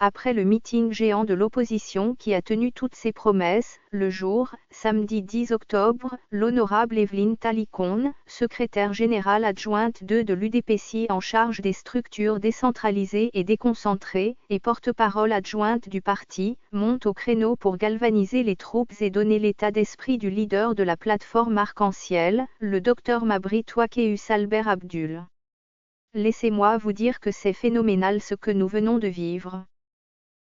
Après le meeting géant de l'opposition qui a tenu toutes ses promesses, le jour, samedi 10 octobre, l'honorable Evelyne Talicon, secrétaire générale adjointe de l'UDPSI en charge des structures décentralisées et déconcentrées, et porte-parole adjointe du parti, monte au créneau pour galvaniser les troupes et donner l'état d'esprit du leader de la plateforme arc-en-ciel, le Dr Mabry Touakeus Albert Abdul. Laissez-moi vous dire que c'est phénoménal ce que nous venons de vivre.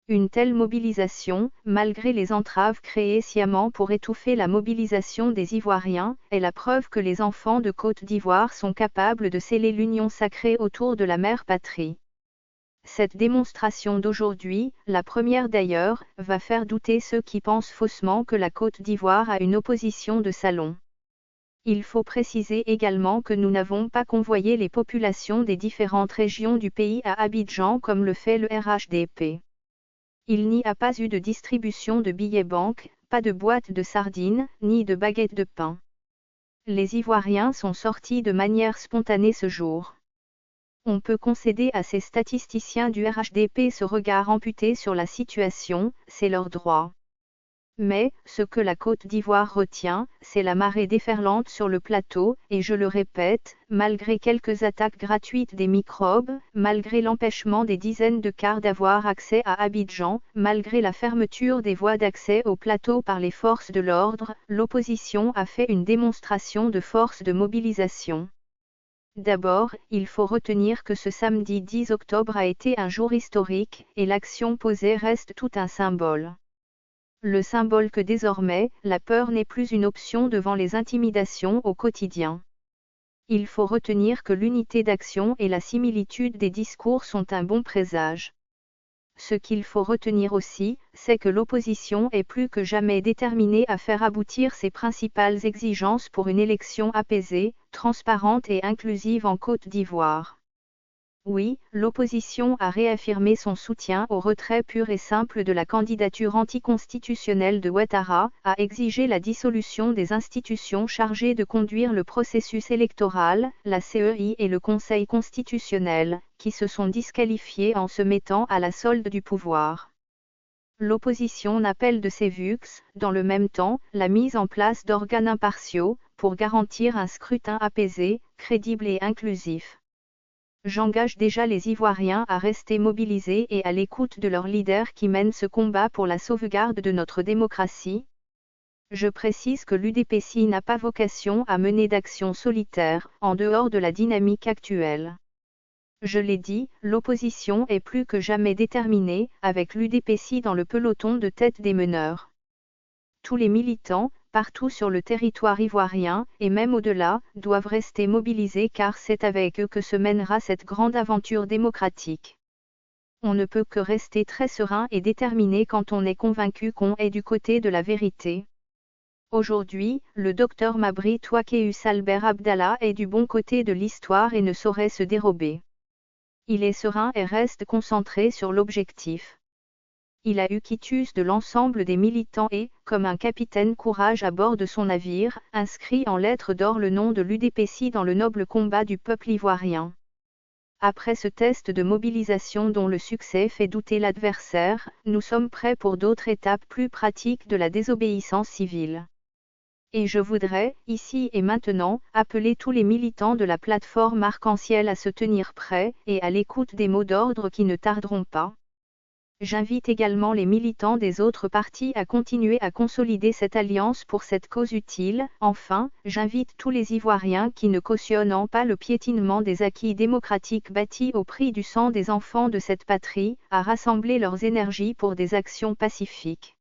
Une telle mobilisation, malgré les entraves créées sciemment pour étouffer la mobilisation des Ivoiriens, est la preuve que les enfants de Côte d'Ivoire sont capables de sceller l'union sacrée autour de la mère patrie. Cette démonstration d'aujourd'hui, la première d'ailleurs, va faire douter ceux qui pensent faussement que la Côte d'Ivoire a une opposition de salon. Il faut préciser également que nous n'avons pas convoyé les populations des différentes régions du pays à Abidjan comme le fait le RHDP. Il n'y a pas eu de distribution de billets banque, pas de boîte de sardines, ni de baguettes de pain. Les Ivoiriens sont sortis de manière spontanée ce jour. On peut concéder à ces statisticiens du RHDP ce regard amputé sur la situation, c'est leur droit. Mais, ce que la Côte d'Ivoire retient, c'est la marée déferlante sur le plateau, et je le répète, malgré quelques attaques gratuites des microbes, malgré l'empêchement des dizaines de cars d'avoir accès à Abidjan, malgré la fermeture des voies d'accès au plateau par les forces de l'ordre, l'opposition a fait une démonstration de force de mobilisation. D'abord, il faut retenir que ce samedi 10 octobre a été un jour historique, et l'action posée reste tout un symbole. Le symbole que désormais, la peur n'est plus une option devant les intimidations au quotidien. Il faut retenir que l'unité d'action et la similitude des discours sont un bon présage. Ce qu'il faut retenir aussi, c'est que l'opposition est plus que jamais déterminée à faire aboutir ses principales exigences pour une élection apaisée, transparente et inclusive en Côte d'Ivoire. Oui, l'opposition a réaffirmé son soutien au retrait pur et simple de la candidature anticonstitutionnelle de Ouattara, a exigé la dissolution des institutions chargées de conduire le processus électoral, la CEI et le Conseil constitutionnel, qui se sont disqualifiés en se mettant à la solde du pouvoir. L'opposition n'appelle de ses voeux, dans le même temps, la mise en place d'organes impartiaux, pour garantir un scrutin apaisé, crédible et inclusif. J'engage déjà les Ivoiriens à rester mobilisés et à l'écoute de leurs leaders qui mènent ce combat pour la sauvegarde de notre démocratie. Je précise que l'UDPSI n'a pas vocation à mener d'action solitaire, en dehors de la dynamique actuelle. Je l'ai dit, l'opposition est plus que jamais déterminée, avec l'UDPSI dans le peloton de tête des meneurs. Tous les militants, partout sur le territoire ivoirien, et même au-delà, doivent rester mobilisés car c'est avec eux que se mènera cette grande aventure démocratique. On ne peut que rester très serein et déterminé quand on est convaincu qu'on est du côté de la vérité. Aujourd'hui, le Dr Mabry Touakeus Albert Abdallah est du bon côté de l'histoire et ne saurait se dérober. Il est serein et reste concentré sur l'objectif. Il a eu quitus de l'ensemble des militants et, comme un capitaine courage à bord de son navire, inscrit en lettres d'or le nom de l'UDPSI dans le noble combat du peuple ivoirien. Après ce test de mobilisation dont le succès fait douter l'adversaire, nous sommes prêts pour d'autres étapes plus pratiques de la désobéissance civile. Et je voudrais, ici et maintenant, appeler tous les militants de la plateforme Arc-en-Ciel à se tenir prêts, et à l'écoute des mots d'ordre qui ne tarderont pas. J'invite également les militants des autres partis à continuer à consolider cette alliance pour cette cause utile. Enfin, j'invite tous les Ivoiriens qui ne cautionnent pas le piétinement des acquis démocratiques bâtis au prix du sang des enfants de cette patrie, à rassembler leurs énergies pour des actions pacifiques.